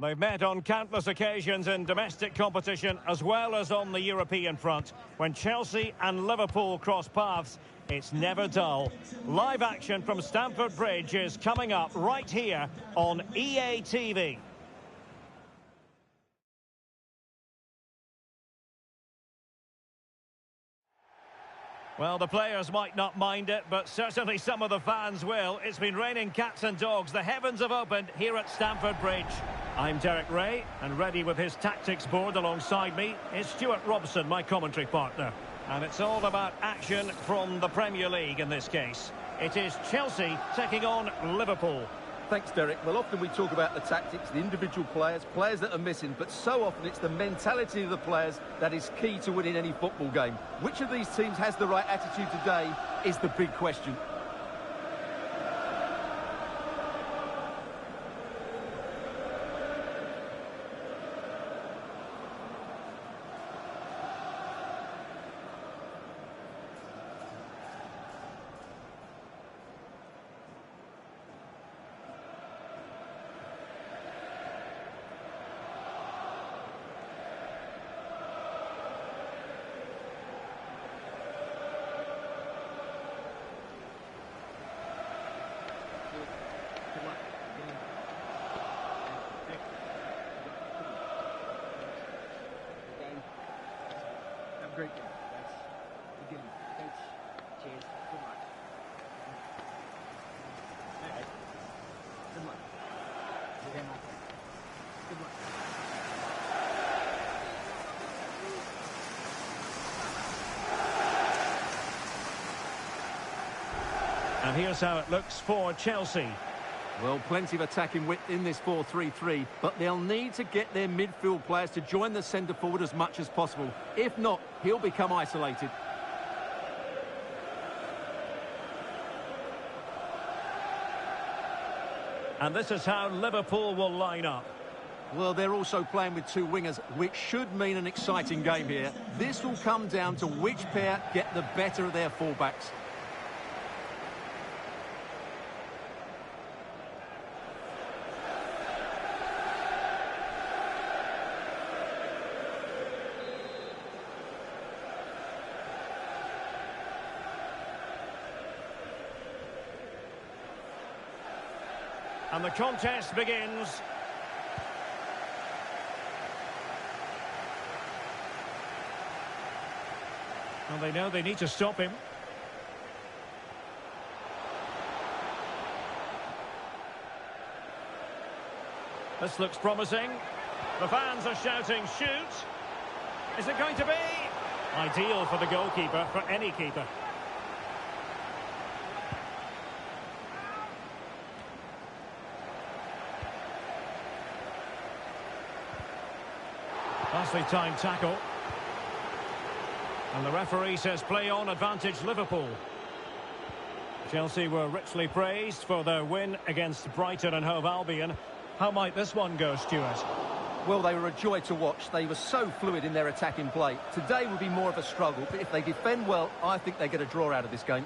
They've met on countless occasions in domestic competition as well as on the European front. When Chelsea and Liverpool cross paths, it's never dull. Live action from Stamford Bridge is coming up right here on EA TV. Well, the players might not mind it, but certainly some of the fans will. It's been raining cats and dogs. The heavens have opened here at Stamford Bridge. I'm Derek Ray, and ready with his tactics board alongside me is Stuart Robson, my commentary partner. And it's all about action from the Premier League in this case. It is Chelsea taking on Liverpool. Thanks, Derek. Well, often we talk about the tactics, the individual players that are missing, but so often it's the mentality of the players that is key to winning any football game. Which of these teams has the right attitude today is the big question. Great game. That's the game. Thanks. Cheers. Good luck. Hey. Good luck. Good luck. Good luck. And here's how it looks for Chelsea. Well, plenty of attacking width in this 4-3-3, but they'll need to get their midfield players to join the centre forward as much as possible. If not, he'll become isolated. And this is how Liverpool will line up. Well, they're also playing with two wingers, which should mean an exciting game here. This will come down to which pair get the better of their fullbacks. And the contest begins. And they know they need to stop him. This looks promising. The fans are shouting, shoot! Is it going to be? Ideal for the goalkeeper, for any keeper. Nicely timed tackle. And the referee says play on, advantage Liverpool. Chelsea were richly praised for their win against Brighton and Hove Albion. How might this one go, Stuart? Well, they were a joy to watch. They were so fluid in their attacking play. Today will be more of a struggle, but if they defend well, I think they get a draw out of this game.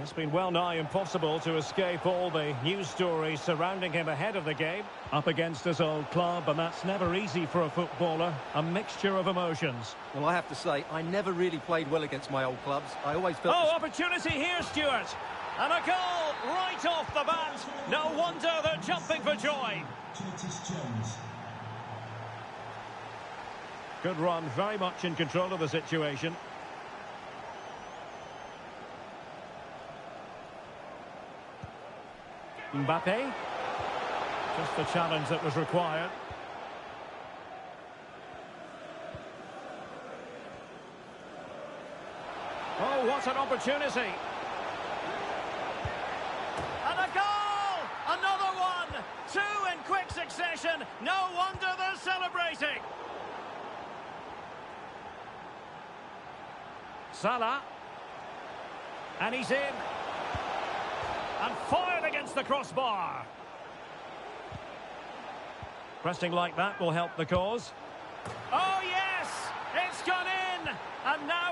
It's been well nigh impossible to escape all the news stories surrounding him ahead of the game. Up against his old club, and that's never easy for a footballer. A mixture of emotions. Well, I have to say, I never really played well against my old clubs. I always felt... Oh, opportunity here, Stuart! And a goal right off the bat. No wonder they're jumping for joy. Good run, very much in control of the situation. Mbappe. Just the challenge that was required. Oh, what an opportunity. And a goal! Another one! Two in quick succession. No wonder they're celebrating. Salah. And he's in. And fired against the crossbar. Pressing like that will help the cause. Oh, yes! It's gone in! And now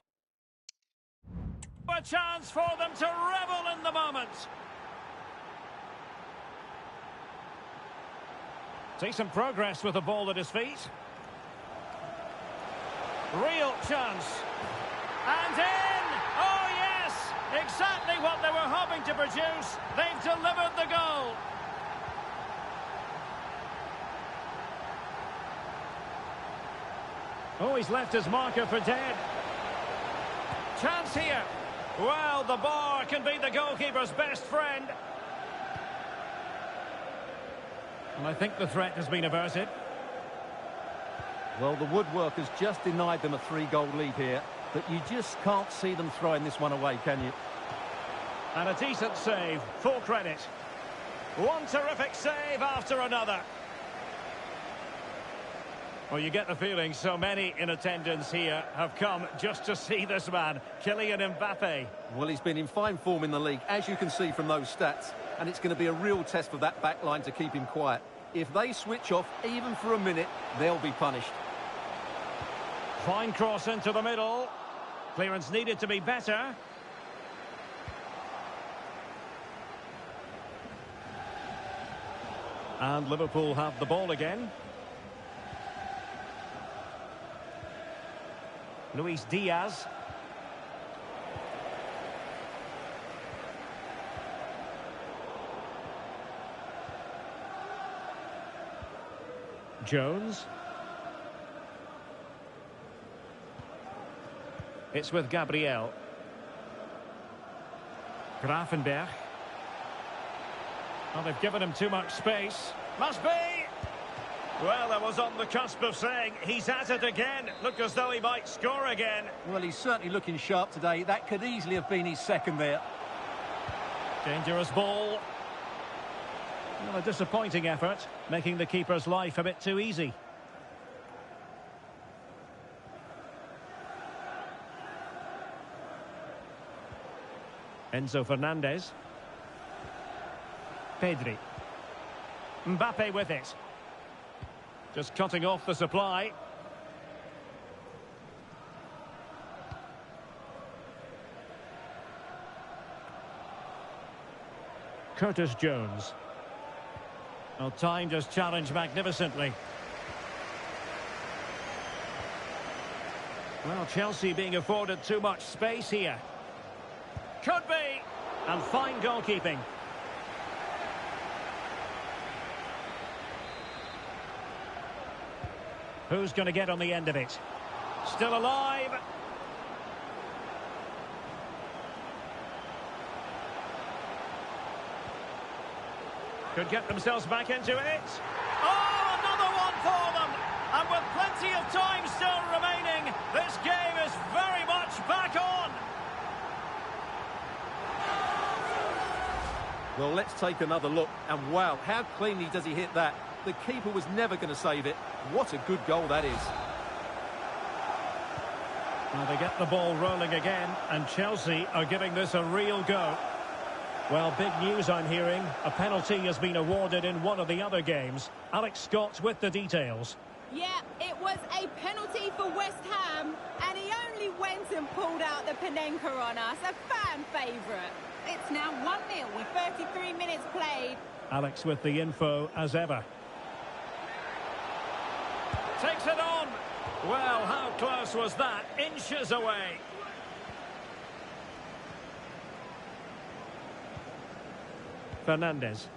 a chance for them to revel in the moment. Decent progress with the ball at his feet. Real chance. And in! Oh, yes! Exactly what they were hoping to produce. They've delivered the goal. Oh, he's left his marker for dead. Chance here. Well, the bar can be the goalkeeper's best friend. And I think the threat has been averted. Well, the woodwork has just denied them a 3-goal lead here, but you just can't see them throwing this one away, can you? And a decent save, full credit. One terrific save after another. Well, you get the feeling so many in attendance here have come just to see this man, Kylian Mbappe. Well, he's been in fine form in the league, as you can see from those stats, and it's going to be a real test for that back line to keep him quiet. If they switch off, even for a minute, they'll be punished. Fine cross into the middle. Clearance needed to be better. And Liverpool have the ball again. Luis Diaz. Jones. It's with Gabriel. Gravenberch. Well, they've given him too much space. Must be! Well, I was on the cusp of saying he's at it again. Look as though he might score again. Well, he's certainly looking sharp today. That could easily have been his second there. Dangerous ball. Well, a disappointing effort, making the keeper's life a bit too easy. Enzo Fernandez. Pedri. Mbappe with it. Just cutting off the supply. Curtis Jones. Well, timed his challenge magnificently. Well, Chelsea being afforded too much space here. Could be. And fine goalkeeping. Who's going to get on the end of it? Still alive. Could get themselves back into it. Oh, another one for them. And with plenty of time still remaining, this game is very much back on. Well, let's take another look. And wow, how cleanly does he hit that? The keeper was never going to save it. What a good goal that is. Well, they get the ball rolling again, and Chelsea are giving this a real go. Well, big news I'm hearing. A penalty has been awarded in one of the other games. Alex Scott with the details. Yeah, it was a penalty for West Ham, and he only went and pulled out the Panenka on us, a fan favourite. It's now 1-0 with 33 minutes played. Alex with the info as ever. Takes it on. Well, how close was that? Inches away. Fernandez.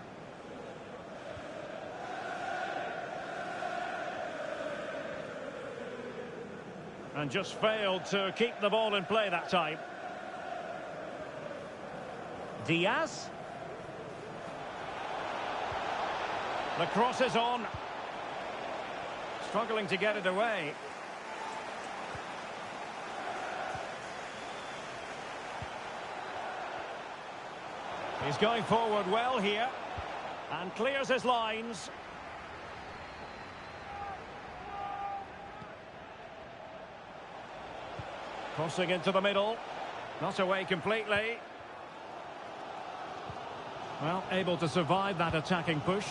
And just failed to keep the ball in play that time. Diaz. The cross is on. Struggling to get it away. He's going forward well here. And clears his lines. Crossing into the middle. Not away completely. Well, able to survive that attacking push.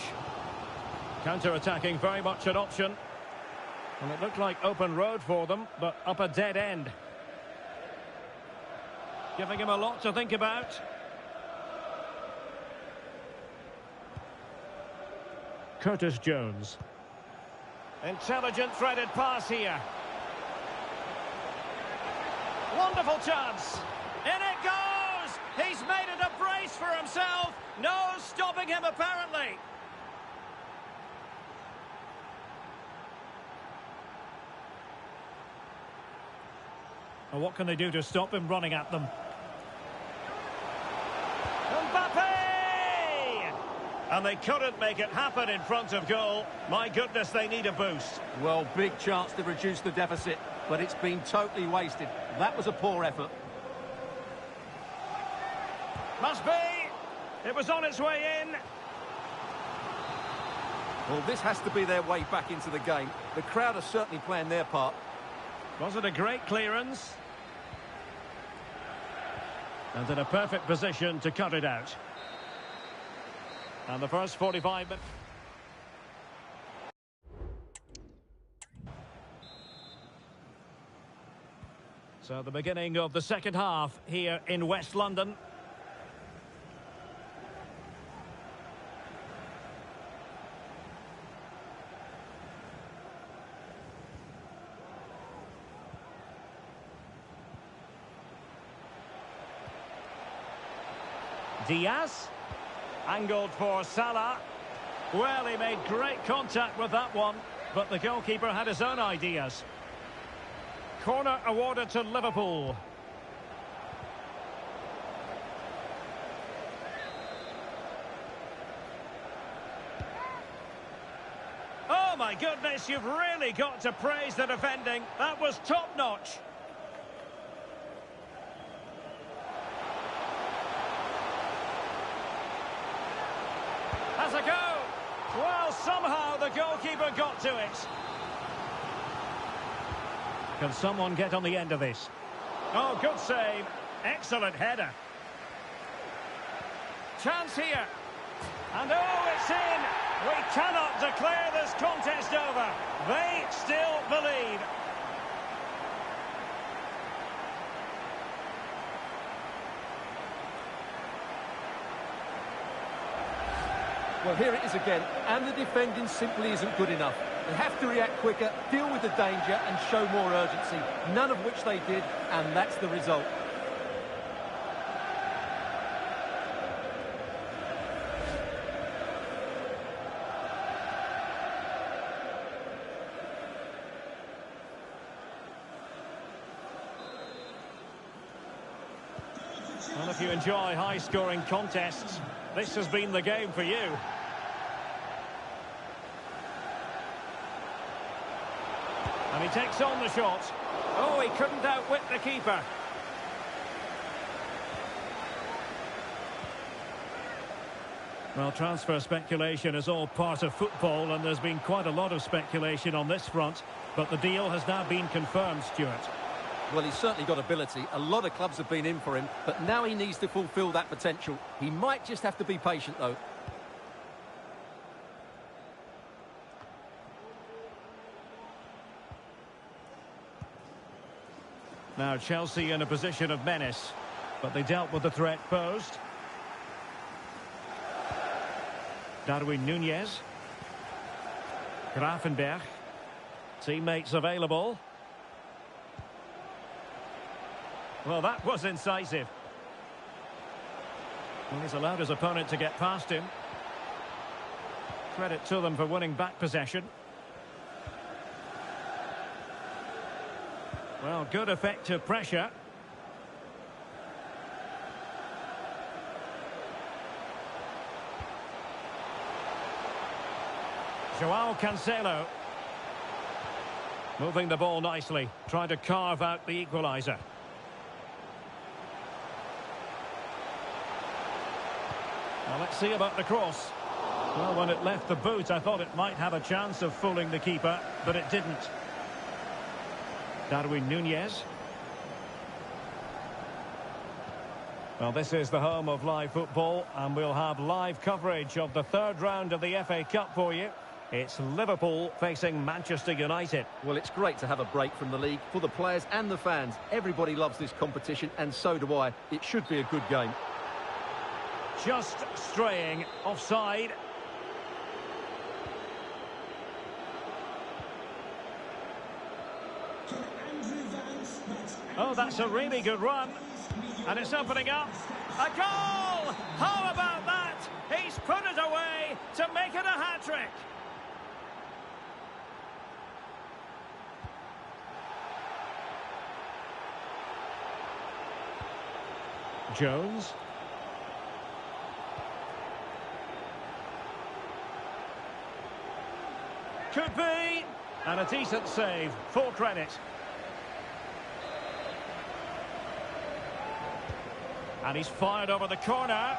Counter-attacking very much an option. And it looked like open road for them, but up a dead end. Giving him a lot to think about. Curtis Jones. Intelligent threaded pass here. Wonderful chance. In it goes! He's made it a brace for himself. No stopping him, apparently. And what can they do to stop him running at them? Mbappe! And they couldn't make it happen in front of goal. My goodness, they need a boost. Well, big chance to reduce the deficit, but it's been totally wasted. That was a poor effort. Must be. It was on its way in. Well, this has to be their way back into the game. The crowd are certainly playing their part. Was it a great clearance? And in a perfect position to cut it out. And the first 45 minutes. So the beginning of the second half here in West London. Diaz, angled for Salah. Well, he made great contact with that one, but the goalkeeper had his own ideas. Corner awarded to Liverpool. Oh my goodness, you've really got to praise the defending. That was top-notch. Has a go. Well, somehow the goalkeeper got to it. Can someone get on the end of this? Oh, good save. Excellent header. Chance here. And oh, it's in. We cannot declare this contest over. They still believe. Well, here it is again, and the defending simply isn't good enough. They have to react quicker, deal with the danger, and show more urgency, none of which they did, and that's the result. Well, if you enjoy high-scoring contests, this has been the game for you. And he takes on the shot. Oh, he couldn't outwit the keeper. Well, transfer speculation is all part of football, and there's been quite a lot of speculation on this front, but the deal has now been confirmed, Stuart. Well, he's certainly got ability. A lot of clubs have been in for him, but now he needs to fulfil that potential. He might just have to be patient, though. Now Chelsea in a position of menace, but they dealt with the threat posed. Darwin Nunez. Gravenberch. Teammates available. Well, that was incisive. Well, he's allowed his opponent to get past him. Credit to them for winning back possession. Well, good effective pressure. Joao Cancelo. Moving the ball nicely, trying to carve out the equaliser. Now let's see about the cross. Well, when it left the boot, I thought it might have a chance of fooling the keeper, but it didn't. Darwin Nunez. Well, this is the home of live football, and we'll have live coverage of the third round of the FA Cup for you. It's Liverpool facing Manchester United. Well, it's great to have a break from the league for the players and the fans. Everybody loves this competition, and so do I. It should be a good game. Just straying offside. that's a really good run. And it's opening up. A goal! How about that? He's put it away to make it a hat-trick. Jones. Could be. And a decent save. Full credit. And he's fired over the corner.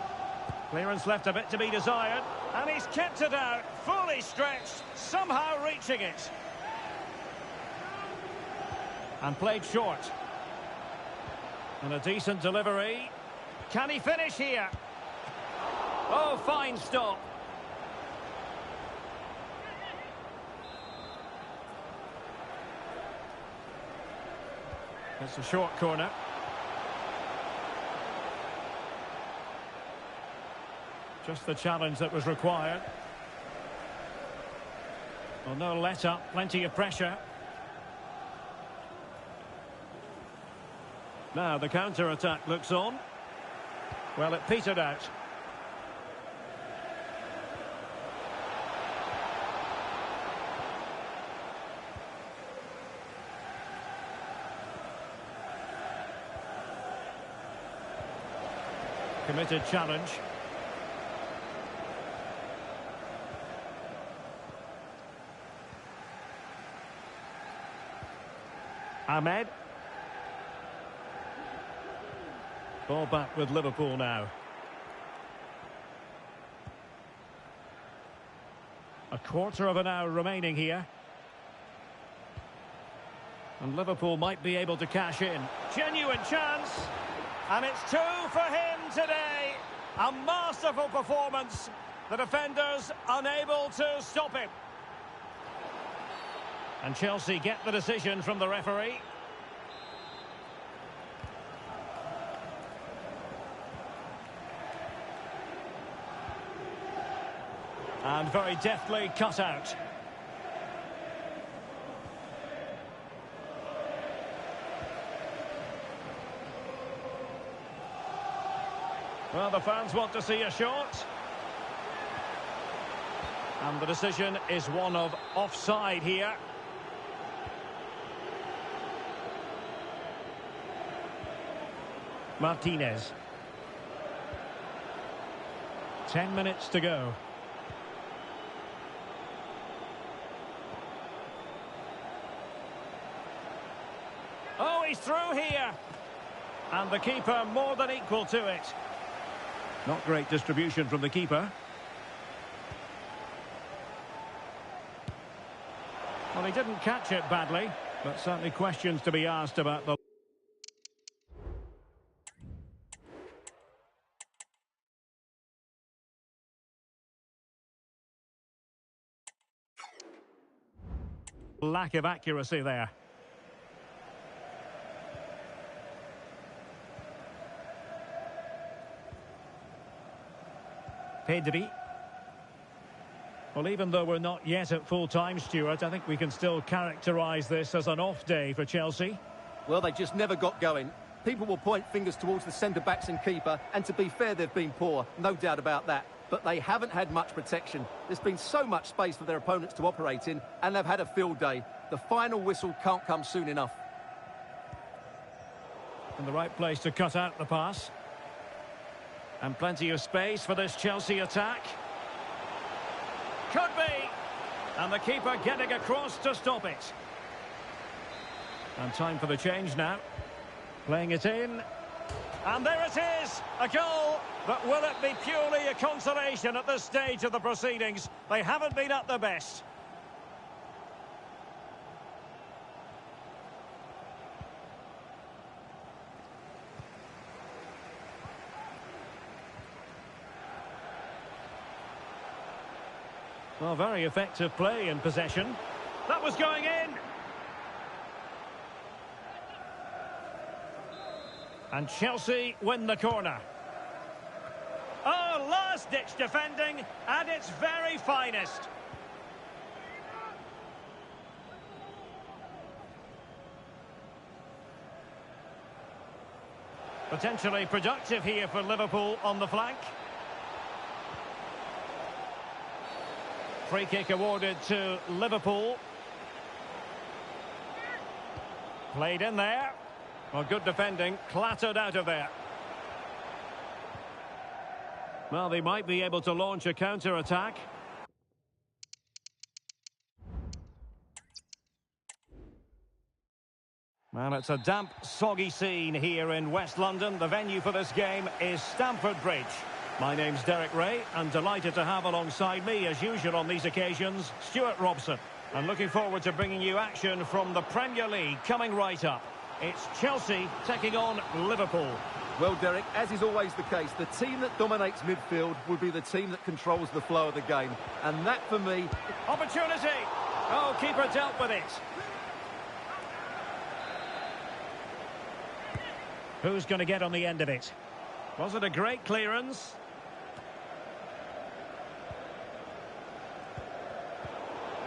Clearance left a bit to be desired. And he's kept it out. Fully stretched. Somehow reaching it. And played short. And a decent delivery. Can he finish here? Oh, fine stop. It's a short corner. Just the challenge that was required. Well, no let up, plenty of pressure. Now the counter-attack looks on. Well, it petered out. Committed challenge. Ahmed. Ball back with Liverpool now. A quarter of an hour remaining here. And Liverpool might be able to cash in. Genuine chance. And it's 2 for him today. A masterful performance. The defenders unable to stop him. And Chelsea get the decision from the referee. And very deftly cut out. Well, the fans want to see a shot. And the decision is one of offside here. Martinez. 10 minutes to go. Oh, he's through here. And the keeper more than equal to it. Not great distribution from the keeper. Well, he didn't catch it badly, but certainly questions to be asked about the... lack of accuracy there. Pedri. Well, even though we're not yet at full time, Stuart, I think we can still characterise this as an off day for Chelsea. Well, they just never got going. People will point fingers towards the centre-backs and keeper, and to be fair, they've been poor, no doubt about that. But they haven't had much protection. There's been so much space for their opponents to operate in, and they've had a field day. The final whistle can't come soon enough. In the right place to cut out the pass. And plenty of space for this Chelsea attack. Could be. And the keeper getting across to stop it. And time for the change now. Playing it in. And there it is, a goal. But will it be purely a consolation at this stage of the proceedings? They haven't been at their best. Well, very effective play in possession. That was going in. And Chelsea win the corner. Oh, last-ditch defending at its very finest. Potentially productive here for Liverpool on the flank. Free kick awarded to Liverpool. Played in there. Well, good defending, clattered out of there. Well, they might be able to launch a counter-attack. Well, it's a damp, soggy scene here in West London. The venue for this game is Stamford Bridge. My name's Derek Ray, and delighted to have alongside me, as usual on these occasions, Stuart Robson. I'm looking forward to bringing you action from the Premier League coming right up. It's Chelsea taking on Liverpool. Well, Derek, as is always the case, the team that dominates midfield will be the team that controls the flow of the game. And that, for me... Opportunity! Oh, keeper dealt with it. Who's going to get on the end of it? Was it a great clearance?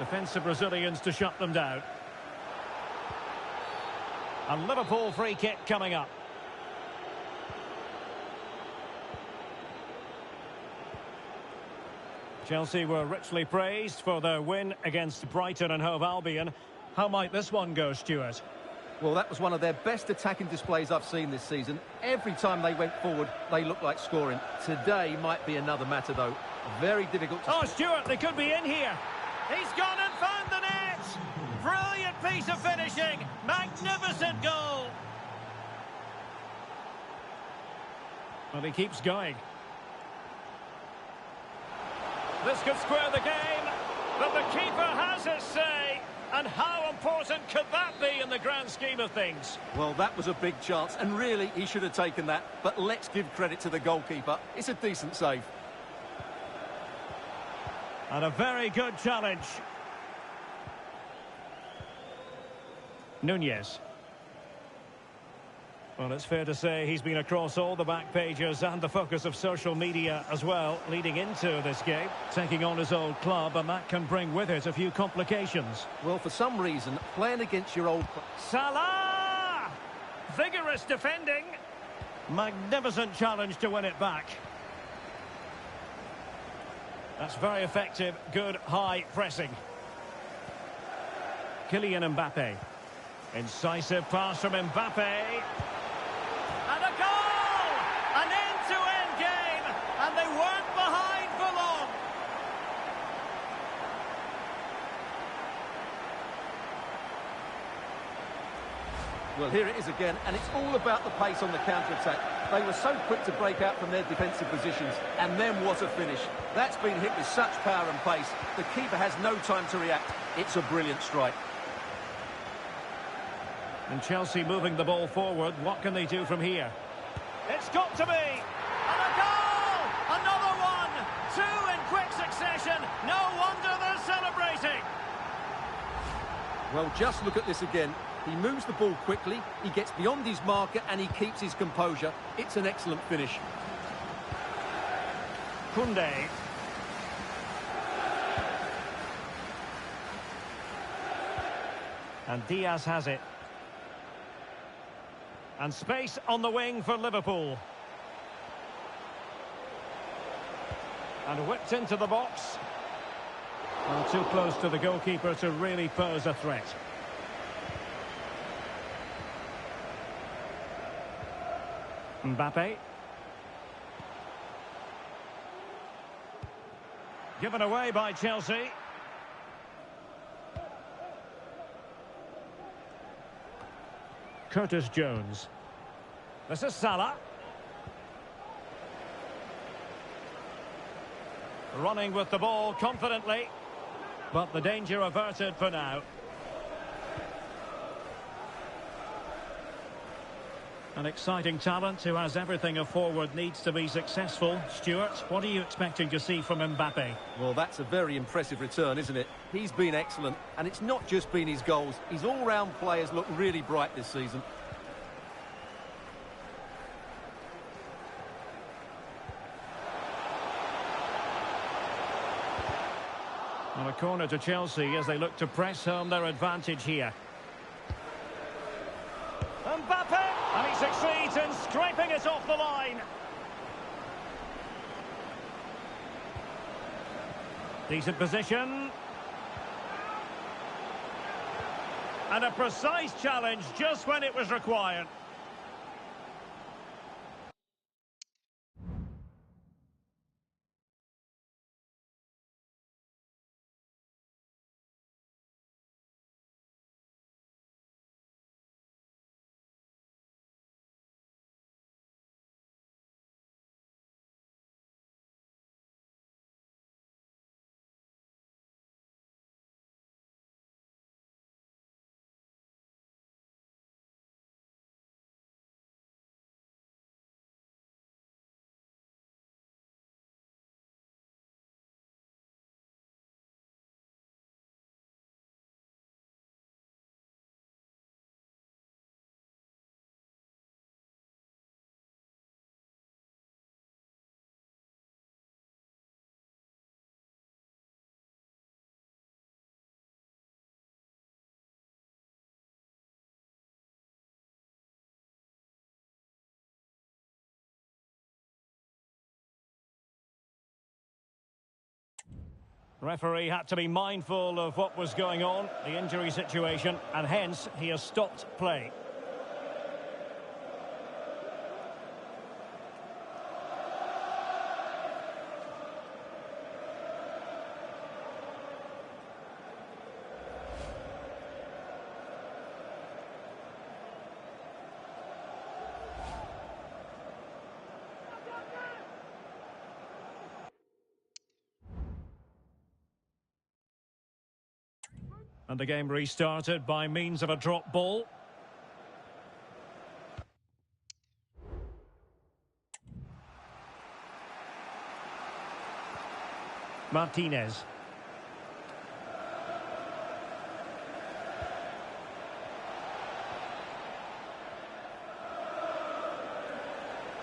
Defensive Brazilians to shut them down. A Liverpool free kick coming up. Chelsea were richly praised for their win against Brighton and Hove Albion. How might this one go, Stuart? Well, that was one of their best attacking displays I've seen this season. Every time they went forward, they looked like scoring. Today might be another matter, though. Very difficult to... Oh, Stuart, they could be in here. He's gone and found the net. Brilliant piece of finishing. Magnificent goal. Well, he keeps going. This could square the game, but the keeper has his say. And how important could that be in the grand scheme of things? Well, that was a big chance, and really, he should have taken that. But let's give credit to the goalkeeper. It's a decent save. And a very good challenge. Nunez. Well, it's fair to say he's been across all the back pages and the focus of social media as well, leading into this game, taking on his old club, and that can bring with it a few complications. Well, for some reason, playing against your old... Salah! Vigorous defending. Magnificent challenge to win it back. That's very effective, good high pressing. Kylian Mbappe. Incisive pass from Mbappe. And a goal! An end-to-end game, and they weren't behind for long. Well, here it is again, and it's all about the pace on the counter-attack. They were so quick to break out from their defensive positions, and then what a finish. That's been hit with such power and pace. The keeper has no time to react. It's a brilliant strike. And Chelsea moving the ball forward. What can they do from here? It's got to be! And a goal! Another one! Two in quick succession. No wonder they're celebrating. Well, just look at this again. He moves the ball quickly, he gets beyond his marker, and he keeps his composure. It's an excellent finish. Koundé. And Diaz has it. And space on the wing for Liverpool. And whipped into the box. Well, too close to the goalkeeper to really pose a threat. Mbappe. Given away by Chelsea. Curtis Jones. This is Salah. Running with the ball confidently, but the danger averted for now. An exciting talent who has everything a forward needs to be successful. Stuart, what are you expecting to see from Mbappe? Well, that's a very impressive return, isn't it? He's been excellent, and it's not just been his goals. His all-round players look really bright this season. On a corner to Chelsea as they look to press home their advantage here. Mbappe! And he he succeeds in scraping it off the line. Decent position. And a precise challenge just when it was required. Referee had to be mindful of what was going on, the injury situation, and hence he has stopped play. And the game restarted by means of a drop ball. Martinez.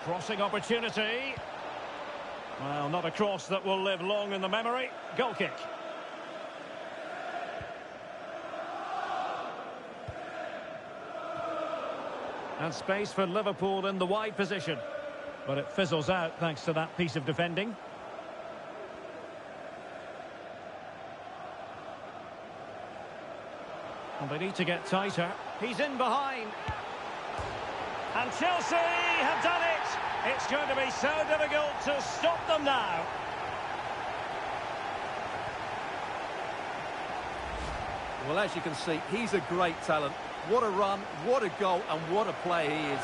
Crossing opportunity. Well, not a cross that will live long in the memory. Goal kick. And space for Liverpool in the wide position. But it fizzles out thanks to that piece of defending. Well, they need to get tighter. He's in behind. And Chelsea have done it. It's going to be so difficult to stop them now. Well, as you can see, he's a great talent. What a run, what a goal, and what a play he is.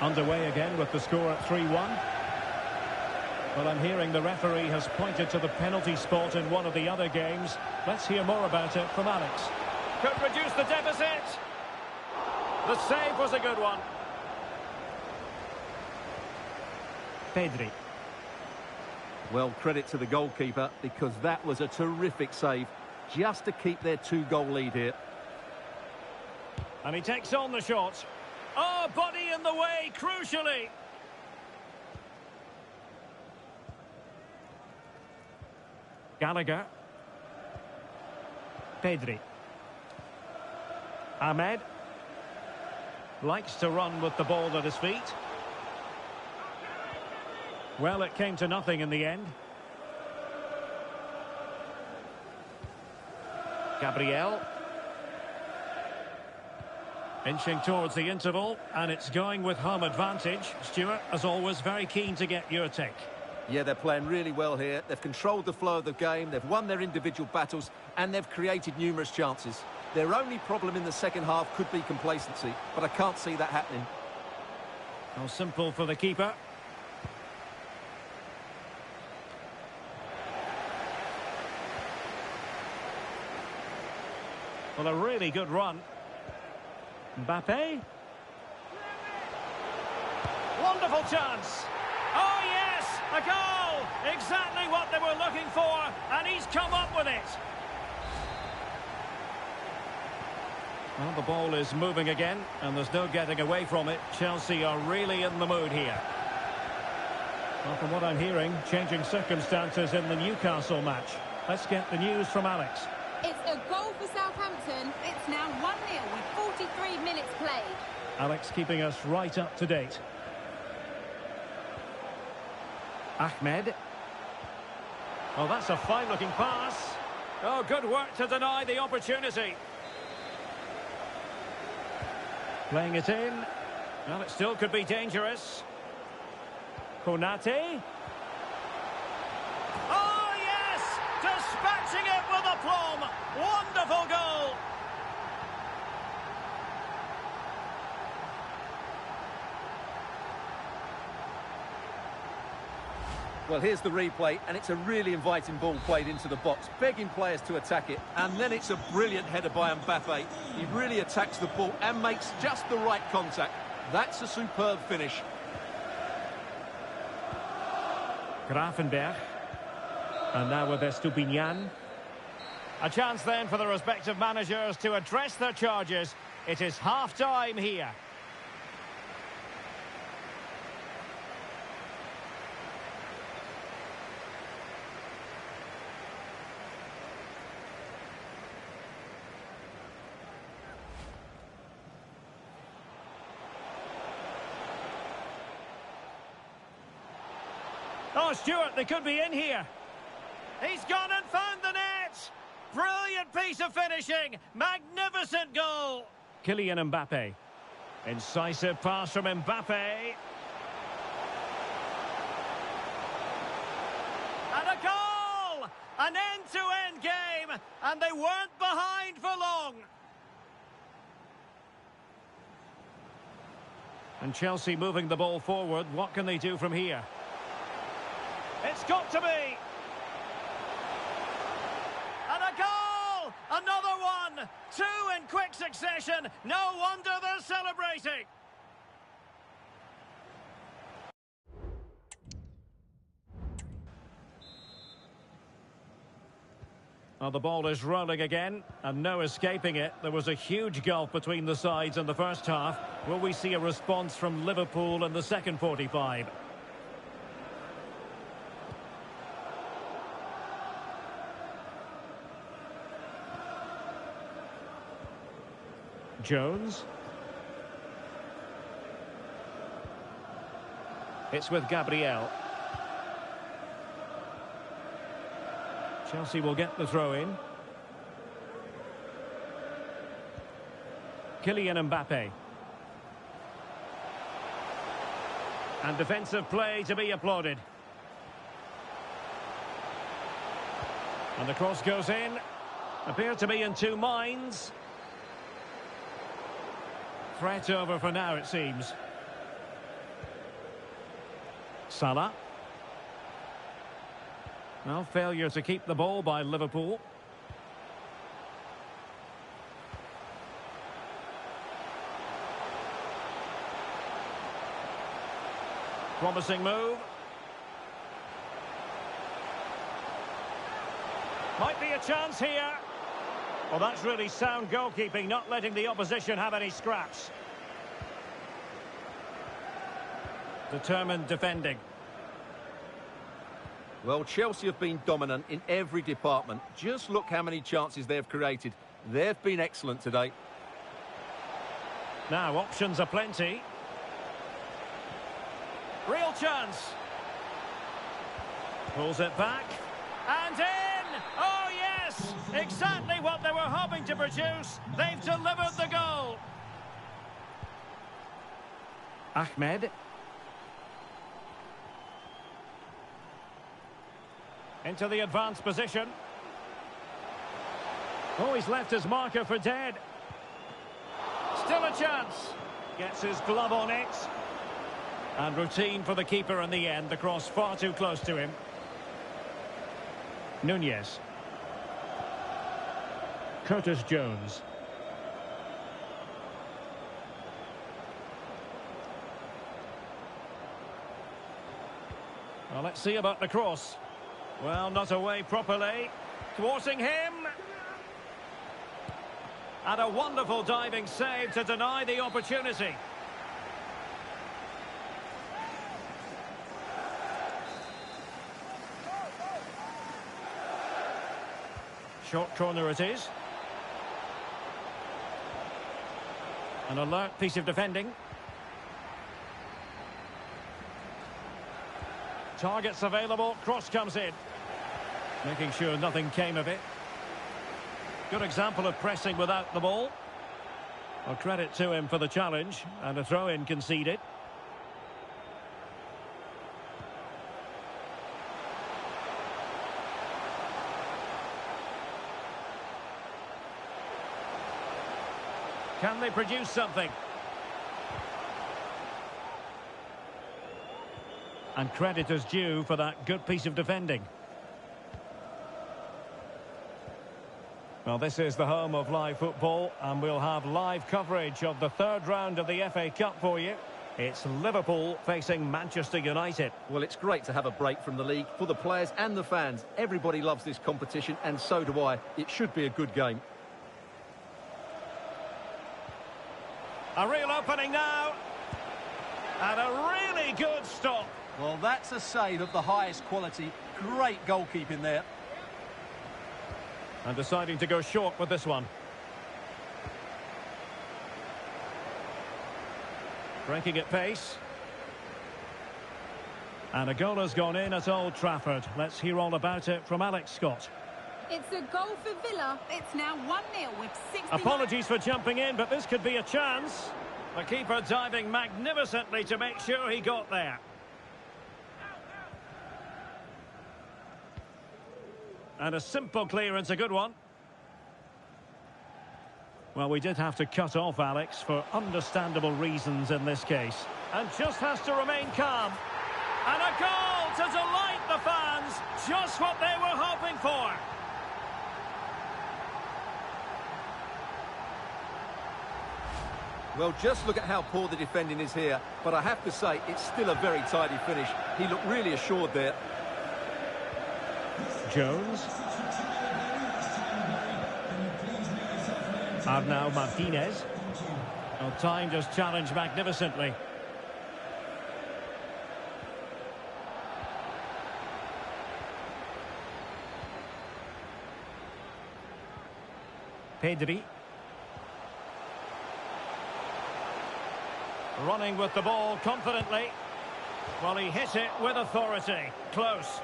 Underway again with the score at 3-1. Well, I'm hearing the referee has pointed to the penalty spot in one of the other games. Let's hear more about it from Alex. Could reduce the deficit. The save was a good one. Pedri. Well, credit to the goalkeeper, because that was a terrific save, just to keep their 2-goal lead here. And he takes on the shot. Oh, body in the way, crucially. Gallagher. Pedri. Ahmed. Likes to run with the ball at his feet. Well, it came to nothing in the end. Gabriel. Inching towards the interval, and it's going with home advantage. Stuart, as always, very keen to get your take. Yeah, they're playing really well here. They've controlled the flow of the game, they've won their individual battles, and they've created numerous chances. Their only problem in the second half could be complacency, but I can't see that happening. How simple for the keeper. Well, a really good run. Mbappe. Wonderful chance. Oh, yes, a goal. Exactly what they were looking for, and he's come up with it. Well, the ball is moving again, and there's no getting away from it. Chelsea are really in the mood here. Well, from what I'm hearing, changing circumstances in the Newcastle match. Let's get the news from Alex. It's a goal for Southampton. It's now 1-0 with 43 minutes played. Alex keeping us right up to date. Ahmed. Oh, that's a fine-looking pass. Oh, good work to deny the opportunity. Playing it in. Well, it still could be dangerous. Konate. Oh, yes! Dispatching it with aplomb. Wonderful goal. Well, here's the replay, and it's a really inviting ball played into the box, begging players to attack it, and then it's a brilliant header by Mbappe. He really attacks the ball and makes just the right contact. That's a superb finish. Gravenberch. And now with Estupiñán. A chance then for the respective managers to address their charges. It is half-time here. Oh, Stuart, they could be in here. He's gone and found the net. Brilliant piece of finishing. Magnificent goal. Kylian Mbappe. Incisive pass from Mbappe. And a goal! An end-to-end game, and they weren't behind for long. And Chelsea moving the ball forward. What can they do from here? It's got to be. And a goal! Another one! Two in quick succession. No wonder they're celebrating. Well, the ball is rolling again, and no escaping it. There was a huge gulf between the sides in the first half. Will we see a response from Liverpool in the second 45? Jones. It's with Gabriel. Chelsea will get the throw in. Kylian Mbappe. And defensive play to be applauded. And the cross goes in. Appear to be in two minds. Threat over for now, it seems. Salah. Well, failure to keep the ball by Liverpool. Promising move. Might be a chance here. Well, that's really sound goalkeeping, not letting the opposition have any scraps. Determined defending. Well, Chelsea have been dominant in every department. Just look how many chances they've created. They've been excellent today. Now, options are plenty. Real chance. Pulls it back. And in! Oh, yes! Exactly what they were hoping to produce. They've delivered the goal. Ahmed. Into the advanced position. Oh, he's left his marker for dead. Still a chance. Gets his glove on it. And routine for the keeper in the end. The cross far too close to him. Nunez. Curtis Jones. Well, let's see about the cross. Well, not away properly. Thwarting him. And a wonderful diving save to deny the opportunity. Short corner it is. An alert piece of defending. Targets available, cross comes in. Making sure nothing came of it. Good example of pressing without the ball. Well, credit to him for the challenge, and a throw-in conceded. Can they produce something? And credit is due for that good piece of defending. Well, this is the home of live football, and we'll have live coverage of the third round of the FA Cup for you. It's Liverpool facing Manchester United. Well, it's great to have a break from the league for the players and the fans. Everybody loves this competition, and so do I. It should be a good game. A real opening now. And a really good stop. Well, that's a save of the highest quality. Great goalkeeping there. And deciding to go short with this one. Breaking at pace. And a goal has gone in at Old Trafford. Let's hear all about it from Alex Scott. It's a goal for Villa. It's now 1-0 with 60. Apologies for jumping in, but this could be a chance. The keeper diving magnificently to make sure he got there. And a simple clearance, a good one. Well, we did have to cut off Alex for understandable reasons in this case. And just has to remain calm. And a goal to delight the fans. Just what they were hoping for. Well, just look at how poor the defending is here. But I have to say, it's still a very tidy finish. He looked really assured there. Jones. Arnau Martinez. Well, timed his challenge magnificently. Pedri. Running with the ball confidently. Well, he hit it with authority. Close.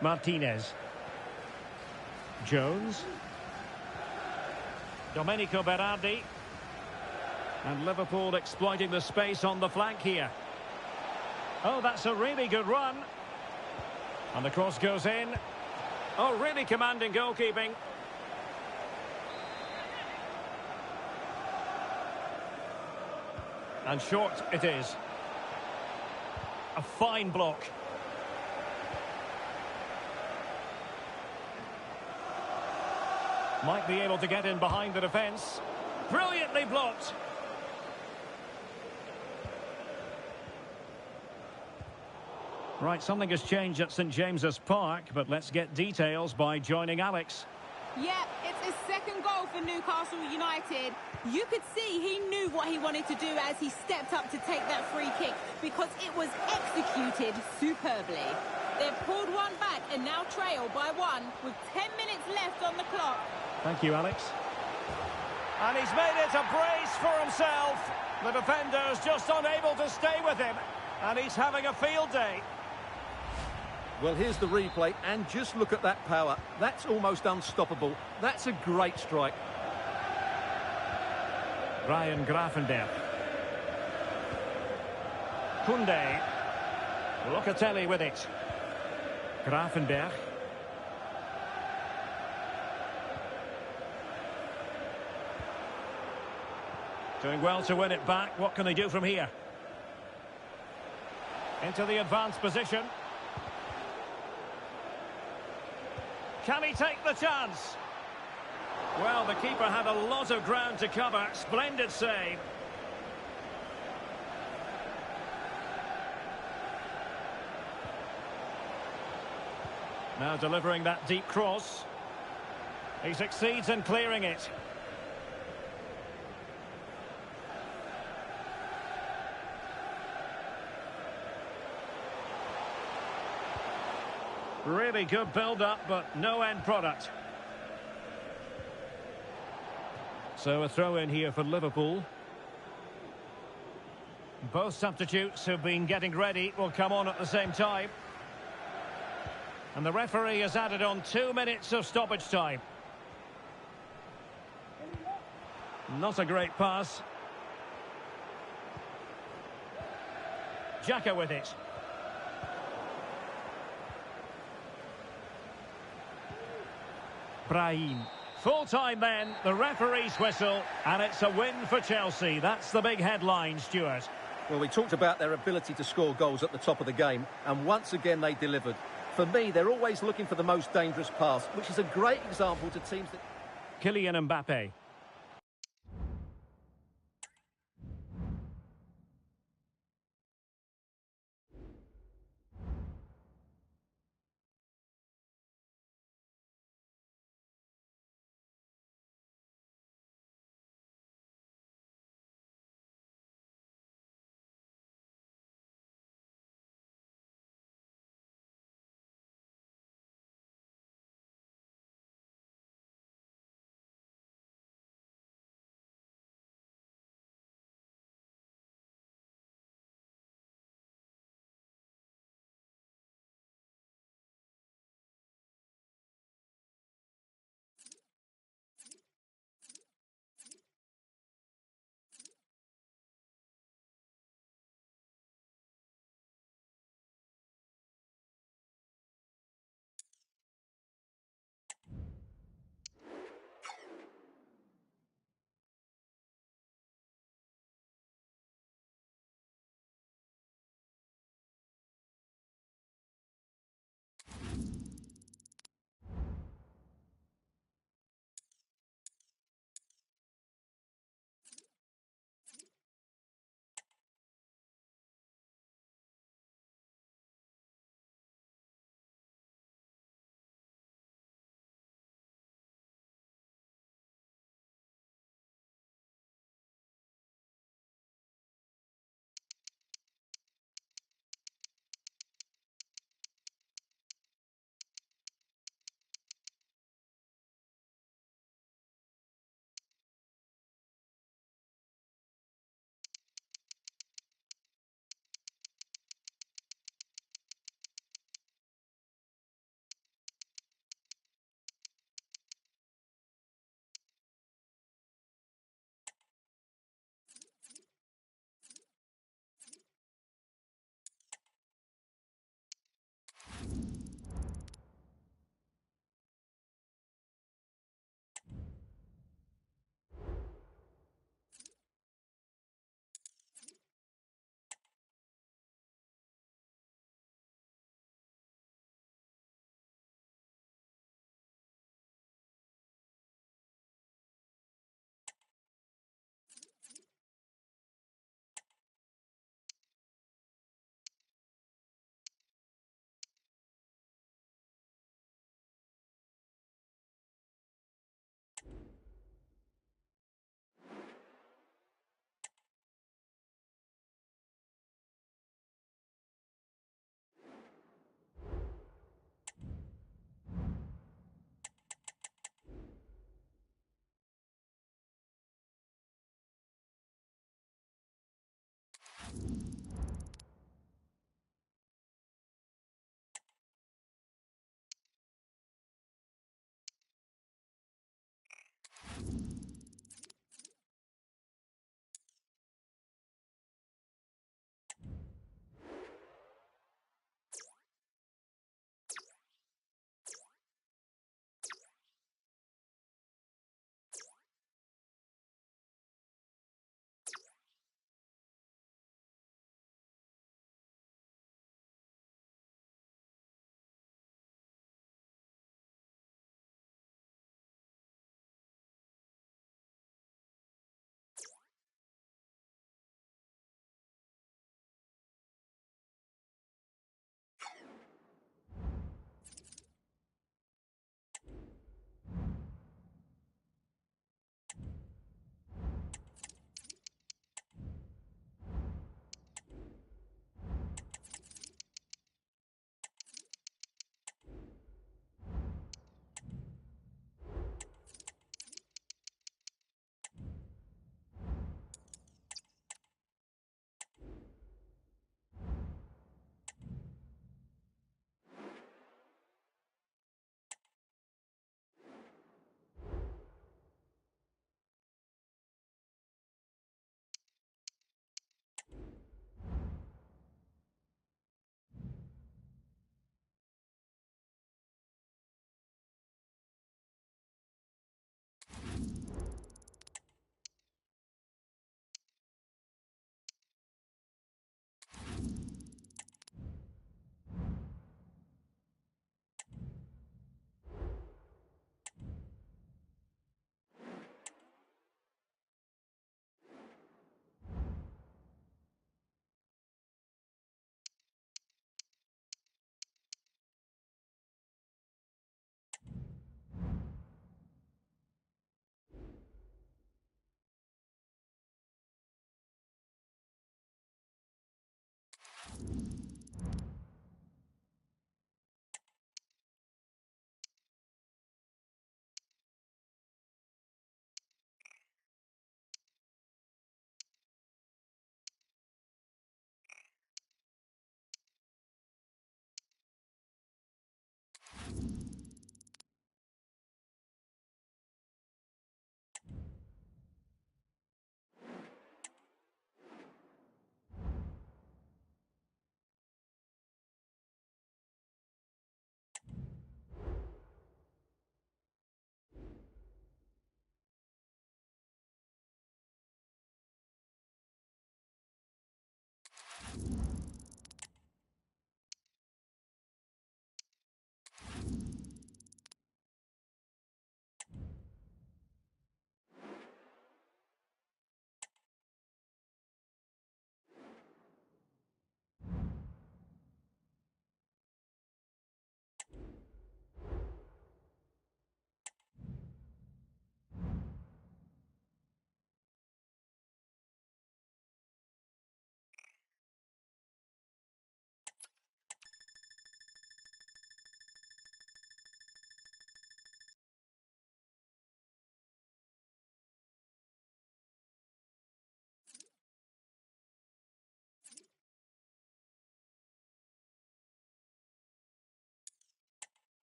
Martinez. Jones. Domenico Berardi. And Liverpool exploiting the space on the flank here. Oh, that's a really good run. And the cross goes in. Oh, really commanding goalkeeping. And short it is. A fine block. Might be able to get in behind the defence. Brilliantly blocked. Right, something has changed at St James's Park, but let's get details by joining Alex. Yeah, it's his second goal for Newcastle United. You could see he knew what he wanted to do as he stepped up to take that free kick because it was executed superbly. They've pulled one back and now trail by one with 10 minutes left on the clock. Thank you, Alex. And he's made it a brace for himself. The defender's just unable to stay with him, and he's having a field day. Well, here's the replay, and just look at that power. That's almost unstoppable. That's a great strike. Ryan Gravenberch. Koundé. Locatelli with it. Gravenberch. Doing well to win it back. What can they do from here? Into the advanced position. Can he take the chance? Well, the keeper had a lot of ground to cover. Splendid save. Now delivering that deep cross. He succeeds in clearing it. Really good build-up, but no end product. So a throw-in here for Liverpool. Both substitutes who've been getting ready will come on at the same time. And the referee has added on 2 minutes of stoppage time. Not a great pass. Xhaka with it. Brahim. Full time then, the referee's whistle, and it's a win for Chelsea. That's the big headline, Stuart. Well, we talked about their ability to score goals at the top of the game, and once again they delivered. For me, they're always looking for the most dangerous pass, which is a great example to teams that... Kylian Mbappe.